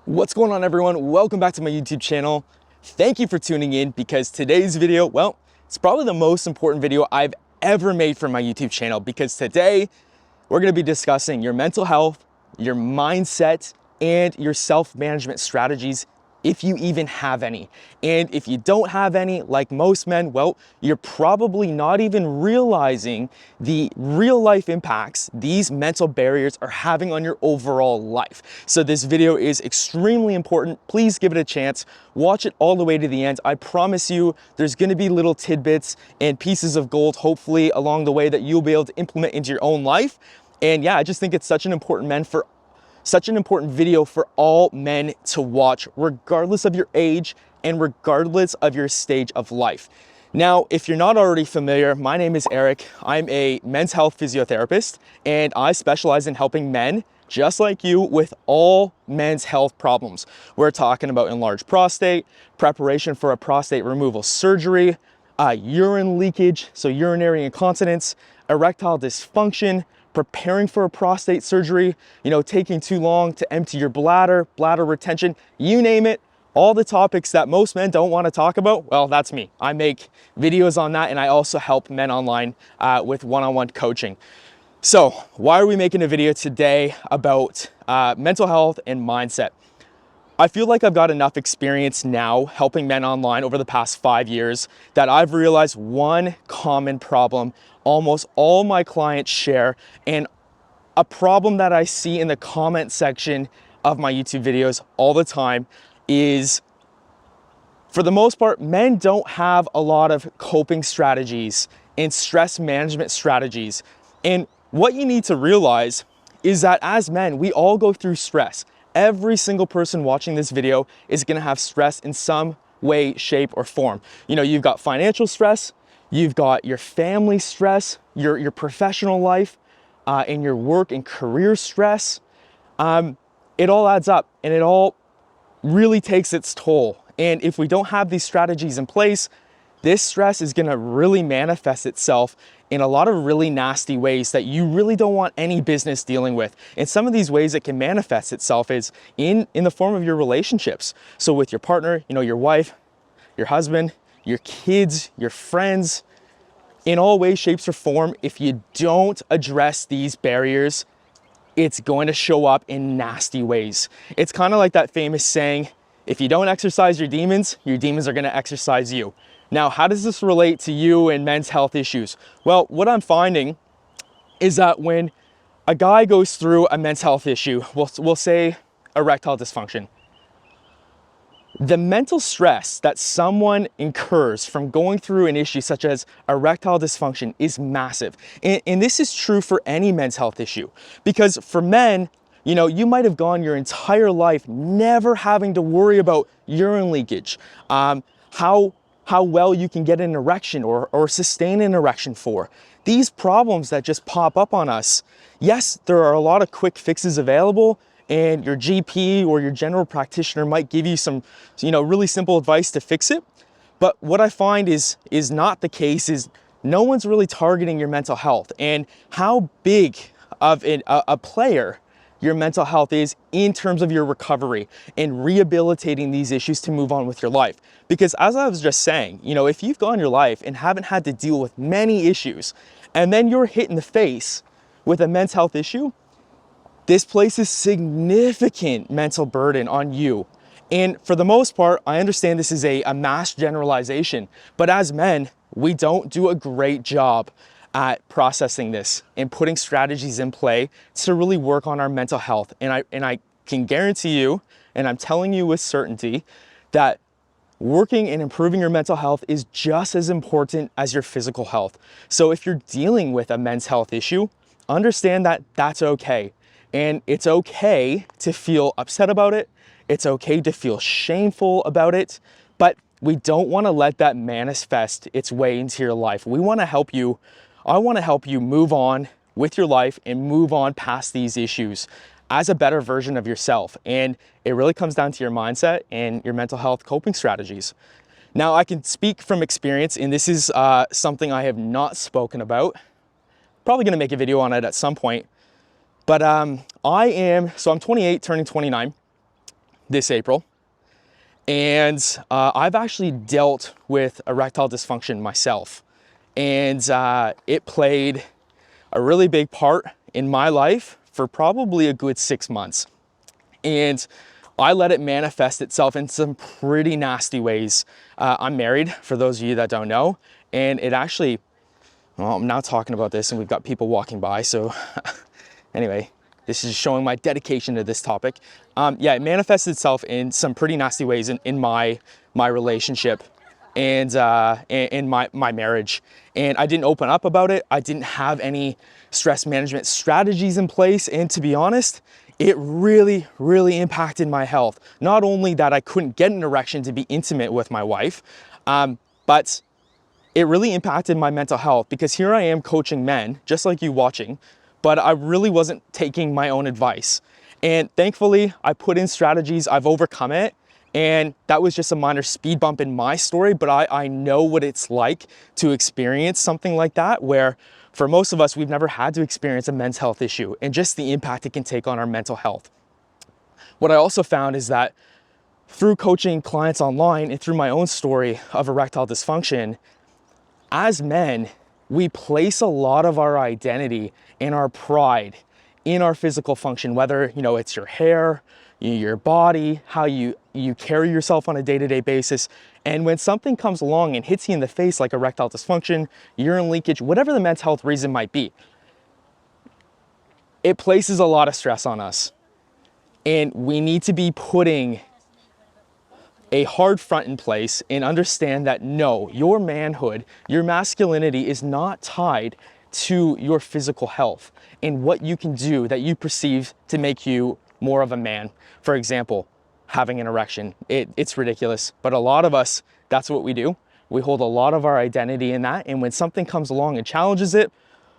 What's going on, everyone? Welcome back to my YouTube channel. Thank you for tuning in because today's video, well, it's probably the most important video I've ever made for my YouTube channel because today we're going to be discussing your mental health, your mindset, and your self-management strategies if you even have any. And if you don't have any, like most men, well, you're probably not even realizing the real life impacts these mental barriers are having on your overall life. So this video is extremely important. Please give it a chance. Watch it all the way to the end. I promise you there's gonna be little tidbits and pieces of gold, hopefully along the way, that you'll be able to implement into your own life. And yeah, I just think it's such an important video for all men to watch, regardless of your age and regardless of your stage of life. Now, if you're not already familiar, my name is Eric. I'm a men's health physiotherapist, and I specialize in helping men just like you with all men's health problems. We're talking about enlarged prostate, preparation for a prostate removal surgery, urine leakage, so urinary incontinence, erectile dysfunction, preparing for a prostate surgery, taking too long to empty your bladder retention, you name it, all the topics that most men don't want to talk about, well, that's me. I make videos on that, and I also help men online with one-on-one coaching. So why are we making a video today about mental health and mindset? I feel like I've got enough experience now helping men online over the past 5 years that I've realized one common problem almost all my clients share, and a problem that I see in the comment section of my YouTube videos all the time is, for the most part, men don't have a lot of coping strategies and stress management strategies. And what you need to realize is that as men, we all go through stress. Every single person watching this video is gonna have stress in some way, shape, or form. You've got financial stress, you've got your family stress, your professional life, and your work and career stress. It all adds up, and it all really takes its toll. And if we don't have these strategies in place, this stress is gonna really manifest itself in a lot of really nasty ways that you really don't want any business dealing with. And some of these ways it can manifest itself is in the form of your relationships. So with your partner, your wife, your husband, your kids, your friends, in all ways, shapes, or form, if you don't address these barriers, it's going to show up in nasty ways. It's kind of like that famous saying, if you don't exercise your demons are going to exercise you. Now, how does this relate to you and men's health issues? Well, what I'm finding is that when a guy goes through a men's health issue, we'll say erectile dysfunction, the mental stress that someone incurs from going through an issue such as erectile dysfunction is massive. And this is true for any men's health issue, because for men, you might have gone your entire life never having to worry about urine leakage, how well you can get an erection or sustain an erection for. These problems that just pop up on us, yes, there are a lot of quick fixes available, and your GP or your general practitioner might give you some, really simple advice to fix it. But what I find is not the case is no one's really targeting your mental health and how big of a player your mental health is in terms of your recovery and rehabilitating these issues to move on with your life. Because as I was just saying, if you've gone your life and haven't had to deal with many issues, and then you're hit in the face with a men's health issue, this places significant mental burden on you. And for the most part, I understand this is a mass generalization, but as men, we don't do a great job at processing this and putting strategies in play to really work on our mental health. And I can guarantee you, and I'm telling you with certainty, that working and improving your mental health is just as important as your physical health. So if you're dealing with a men's health issue, understand that that's okay. And it's okay to feel upset about it. It's okay to feel shameful about it, but we don't want to let that manifest its way into your life. We want to help you. I want to help you move on with your life and move on past these issues as a better version of yourself. And it really comes down to your mindset and your mental health coping strategies. Now, I can speak from experience, and this is something I have not spoken about. Probably going to make a video on it at some point. But I'm 28, turning 29. this April. And I've actually dealt with erectile dysfunction myself. And it played a really big part in my life for probably a good 6 months. And I let it manifest itself in some pretty nasty ways. I'm married, for those of you that don't know, and it actually, well, I'm now talking about this and we've got people walking by, so anyway, this is showing my dedication to this topic. Yeah, it manifested itself in some pretty nasty ways in my relationship and in my marriage. And I didn't open up about it. I didn't have any stress management strategies in place. And to be honest, it really, really impacted my health. Not only that I couldn't get an erection to be intimate with my wife, but it really impacted my mental health, because here I am coaching men, just like you watching, but I really wasn't taking my own advice. And thankfully, I put in strategies, I've overcome it, and that was just a minor speed bump in my story, but I know what it's like to experience something like that, where for most of us, we've never had to experience a men's health issue and just the impact it can take on our mental health. What I also found is that through coaching clients online and through my own story of erectile dysfunction, as men, we place a lot of our identity and our pride in our physical function, whether, you know, it's your hair, your body, how you carry yourself on a day-to-day basis. And when something comes along and hits you in the face, like erectile dysfunction, urine leakage, whatever the mental health reason might be, it places a lot of stress on us. And we need to be putting a hard front in place and understand that no, your manhood, your masculinity is not tied to your physical health and what you can do that you perceive to make you more of a man. For example, having an erection. It's ridiculous, but a lot of us, that's what we do. We hold a lot of our identity in that, and when something comes along and challenges it,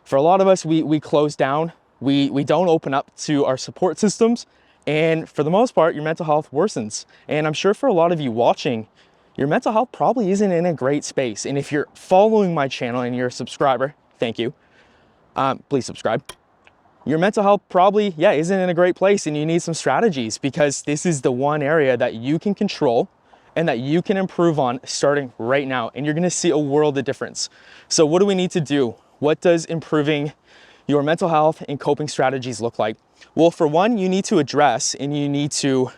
for a lot of us, we close down. We don't open up to our support systems, and for the most part, your mental health worsens. And I'm sure for a lot of you watching, your mental health probably isn't in a great space. And if you're following my channel and you're a subscriber, thank you. Please subscribe. Your mental health probably, isn't in a great place, and you need some strategies, because this is the one area that you can control and that you can improve on starting right now. And you're gonna see a world of difference. So what do we need to do? What does improving your mental health and coping strategies look like? Well, for one, you need to address and you need to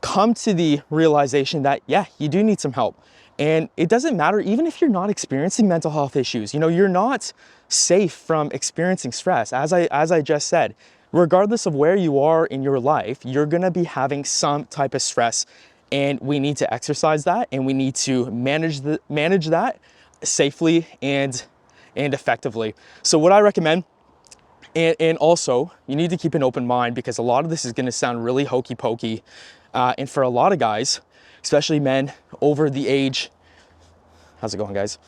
come to the realization that, you do need some help. And it doesn't matter, even if you're not experiencing mental health issues, you know, you're not safe from experiencing stress. As I just said, regardless of where you are in your life, you're gonna be having some type of stress, and we need to exercise that, and we need to manage that safely and effectively. So what I recommend, and also you need to keep an open mind, because a lot of this is gonna sound really hokey pokey. And for a lot of guys, especially men over the age, how's it going, guys?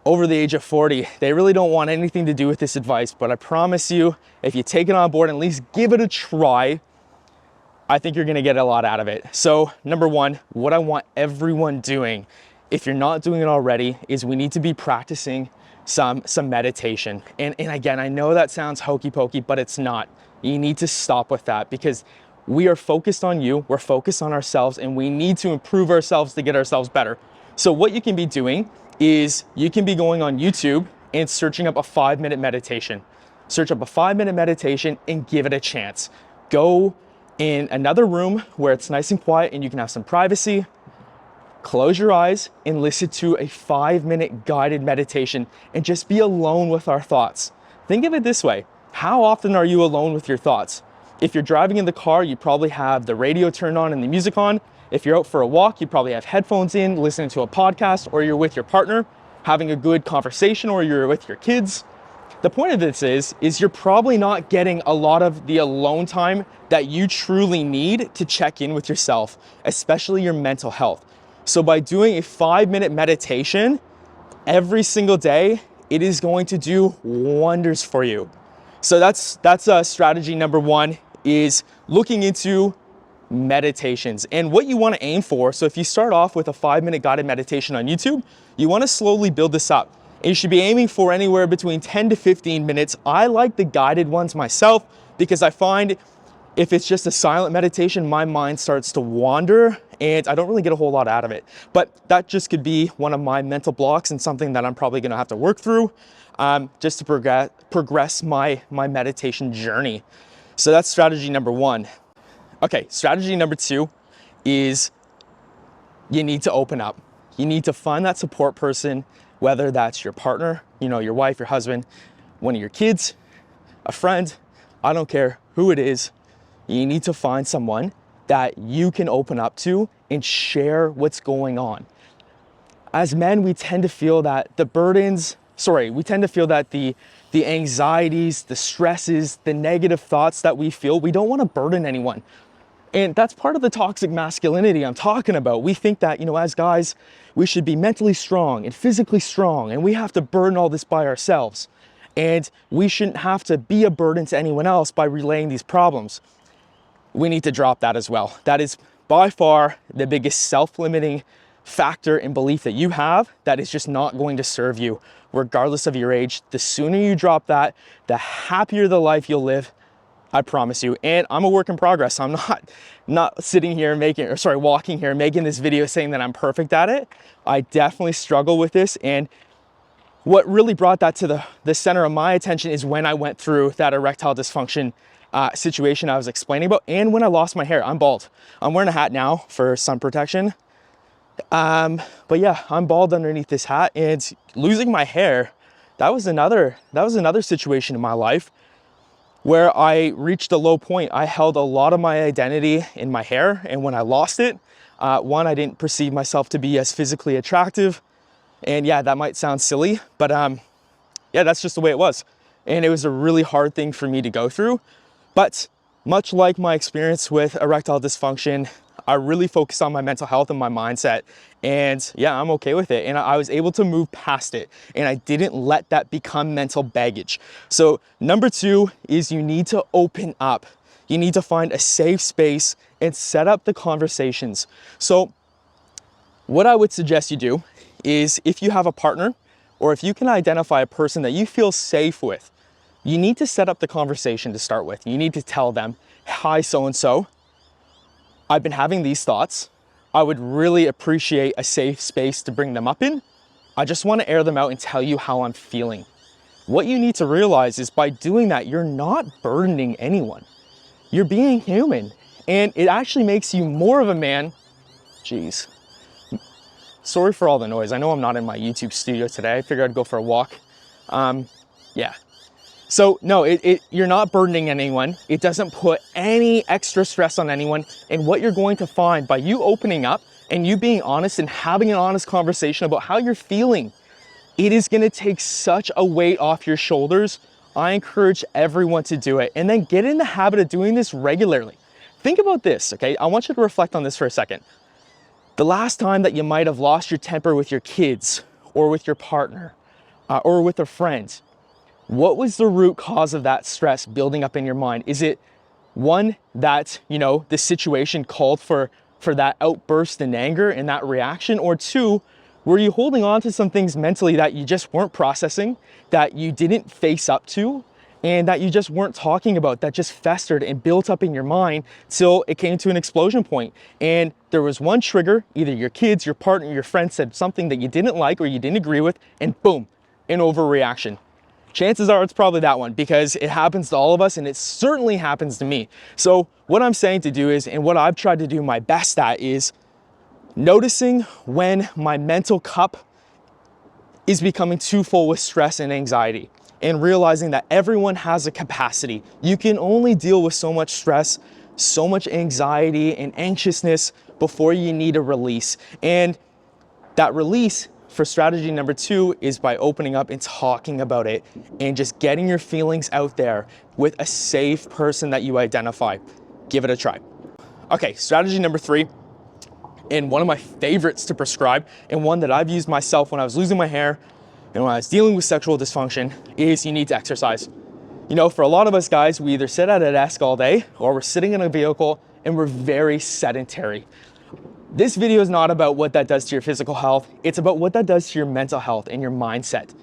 Over the age of 40, they really don't want anything to do with this advice, but I promise you, if you take it on board and at least give it a try, I think you're gonna get a lot out of it. So number one, what I want everyone doing, if you're not doing it already, is we need to be practicing some meditation. And again, I know that sounds hokey pokey, but it's not. You need to stop with that, because we are focused on you, we're focused on ourselves, and we need to improve ourselves to get ourselves better. So what you can be doing is you can be going on YouTube and searching up a 5-minute meditation. Search up a 5-minute meditation and give it a chance. Go in another room where it's nice and quiet and you can have some privacy. Close your eyes and listen to a 5-minute guided meditation and just be alone with our thoughts. Think of it this way. How often are you alone with your thoughts? If you're driving in the car, you probably have the radio turned on and the music on. If you're out for a walk, you probably have headphones in, listening to a podcast, or you're with your partner, having a good conversation, or you're with your kids. The point of this is you're probably not getting a lot of the alone time that you truly need to check in with yourself, especially your mental health. So by doing a 5-minute meditation every single day, it is going to do wonders for you. So that's strategy number one, is looking into meditations and what you want to aim for. So if you start off with a 5-minute guided meditation on YouTube, you want to slowly build this up. And you should be aiming for anywhere between 10 to 15 minutes. I like the guided ones myself because I find If it's just a silent meditation, my mind starts to wander and I don't really get a whole lot out of it. But that just could be one of my mental blocks and something that I'm probably gonna have to work through just to progress my meditation journey. So that's strategy number one. Okay, strategy number two is you need to open up. You need to find that support person, whether that's your partner, your wife, your husband, one of your kids, a friend, I don't care who it is. You need to find someone that you can open up to and share what's going on. As men, we tend to feel that the anxieties, the stresses, the negative thoughts that we feel, we don't want to burden anyone. And that's part of the toxic masculinity I'm talking about. We think that, as guys, we should be mentally strong and physically strong, and we have to burden all this by ourselves. And we shouldn't have to be a burden to anyone else by relaying these problems. We need to drop that as well. That is by far the biggest self-limiting factor and belief that you have that is just not going to serve you, regardless of your age. The sooner you drop that, the happier the life you'll live, I promise you. And I'm a work in progress. I'm not sitting here walking here making this video saying that I'm perfect at it. I definitely struggle with this. And what really brought that to the center of my attention is when I went through that erectile dysfunction situation I was explaining about, and when I lost my hair. I'm bald. I'm wearing a hat now for sun protection. But yeah, I'm bald underneath this hat, and losing my hair, that was another situation in my life where I reached a low point. I held a lot of my identity in my hair, and when I lost it, one, I didn't perceive myself to be as physically attractive. And yeah, that might sound silly, but yeah, that's just the way it was. And it was a really hard thing for me to go through. But much like my experience with erectile dysfunction, I really focused on my mental health and my mindset. And yeah, I'm okay with it. And I was able to move past it. And I didn't let that become mental baggage. So number two is you need to open up. You need to find a safe space and set up the conversations. So what I would suggest you do is, if you have a partner or if you can identify a person that you feel safe with, you need to set up the conversation to start with. You need to tell them, hi, so-and-so, I've been having these thoughts. I would really appreciate a safe space to bring them up in. I just want to air them out and tell you how I'm feeling. What you need to realize is by doing that, you're not burdening anyone. You're being human, and it actually makes you more of a man. Jeez. Sorry for all the noise. I know I'm not in my YouTube studio today. I figured I'd go for a walk. Yeah. So no, you're not burdening anyone. It doesn't put any extra stress on anyone. And what you're going to find by you opening up and you being honest and having an honest conversation about how you're feeling, it is going to take such a weight off your shoulders. I encourage everyone to do it, and then get in the habit of doing this regularly. Think about this, okay? I want you to reflect on this for a second. The last time that you might have lost your temper with your kids or with your partner or with a friend, what was the root cause of that stress building up in your mind? Is it one that, the situation called for that outburst in anger and that reaction? Or two, were you holding on to some things mentally that you just weren't processing, that you didn't face up to, and that you just weren't talking about, that just festered and built up in your mind till it came to an explosion point? And there was one trigger, either your kids, your partner, your friend said something that you didn't like or you didn't agree with, and boom, an overreaction. Chances are it's probably that one, because it happens to all of us, and it certainly happens to me. So what I'm saying to do is, and what I've tried to do my best at, is noticing when my mental cup is becoming too full with stress and anxiety, and realizing that everyone has a capacity. You can only deal with so much stress, so much anxiety and anxiousness before you need a release. And that release for strategy number two is by opening up and talking about it and just getting your feelings out there with a safe person that you identify. Give it a try. Okay, strategy number three, and one of my favorites to prescribe, and one that I've used myself when I was losing my hair and when I was dealing with sexual dysfunction, is you need to exercise. For a lot of us guys, we either sit at a desk all day or we're sitting in a vehicle and we're very sedentary. This video is not about what that does to your physical health. It's about what that does to your mental health and your mindset.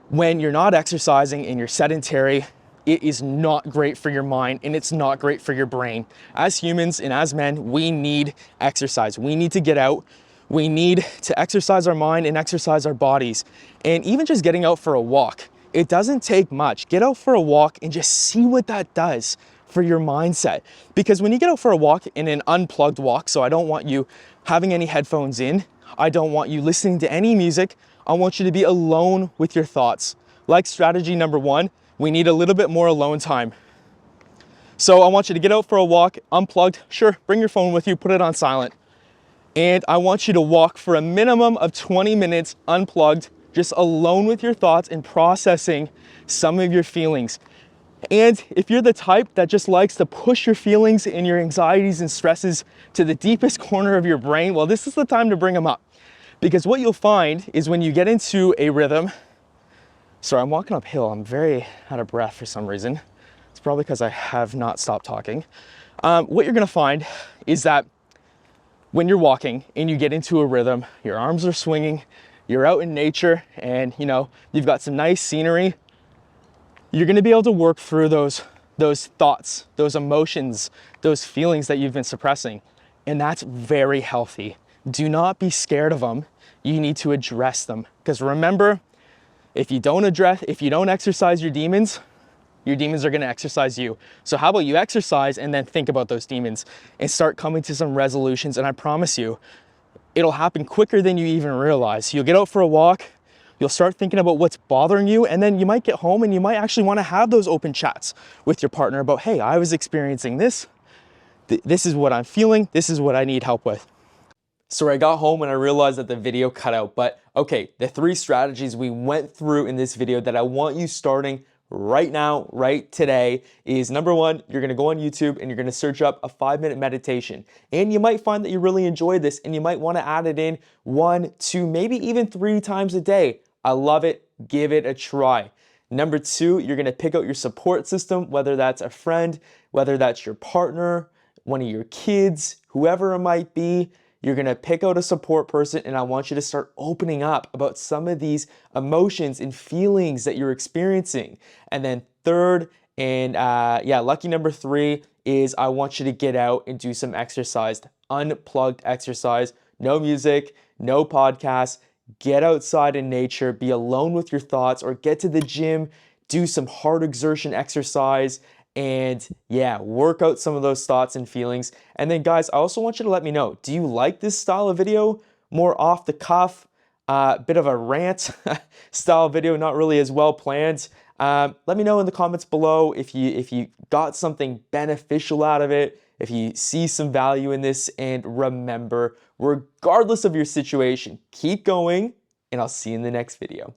When you're not exercising and you're sedentary, it is not great for your mind and it's not great for your brain. As humans and as men, we need exercise. We need to get out. We need to exercise our mind and exercise our bodies. And even just getting out for a walk, it doesn't take much. Get out for a walk and just see what that does for your mindset. Because when you get out for a walk in an unplugged walk, so I don't want you having any headphones in, I don't want you listening to any music, I want you to be alone with your thoughts. Like strategy number 1, we need a little bit more alone time. So I want you to get out for a walk, unplugged. Sure, bring your phone with you, put it on silent. And I want you to walk for a minimum of 20 minutes unplugged, just alone with your thoughts and processing some of your feelings. And if you're the type that just likes to push your feelings and your anxieties and stresses to the deepest corner of your brain, well, this is the time to bring them up. Because what you'll find is when you get into a rhythm, sorry, I'm walking uphill, I'm very out of breath for some reason. It's probably because I have not stopped talking. What you're gonna find is that when you're walking and you get into a rhythm, your arms are swinging, you're out in nature and you've got some nice scenery, you're gonna be able to work through those thoughts, those emotions, those feelings that you've been suppressing. And that's very healthy. Do not be scared of them. You need to address them. Because remember, if you don't exercise your demons are gonna exercise you. So how about you exercise and then think about those demons and start coming to some resolutions, and I promise you, it'll happen quicker than you even realize. You'll get out for a walk, you'll start thinking about what's bothering you, and then you might get home and you might actually wanna have those open chats with your partner about, hey, I was experiencing this, this is what I'm feeling, this is what I need help with. So I got home and I realized that the video cut out, but okay, the 3 strategies we went through in this video that I want you starting right now, right today is number 1, you're gonna go on YouTube and you're gonna search up a 5-minute meditation. And you might find that you really enjoy this and you might wanna add it in 1, 2, maybe even 3 times a day. I love it, give it a try. Number 2, you're gonna pick out your support system, whether that's a friend, whether that's your partner, one of your kids, whoever it might be. You're gonna pick out a support person and I want you to start opening up about some of these emotions and feelings that you're experiencing. And then third, and lucky number 3 is I want you to get out and do some exercise, unplugged exercise, no music, no podcasts, get outside in nature, be alone with your thoughts, or get to the gym, do some hard exertion exercise, and work out some of those thoughts and feelings. And then guys, I also want you to let me know, do you like this style of video? More off the cuff, bit of a rant style video, not really as well planned. Let me know in the comments below if you got something beneficial out of it, if you see some value in this, and remember, regardless of your situation, keep going, and I'll see you in the next video.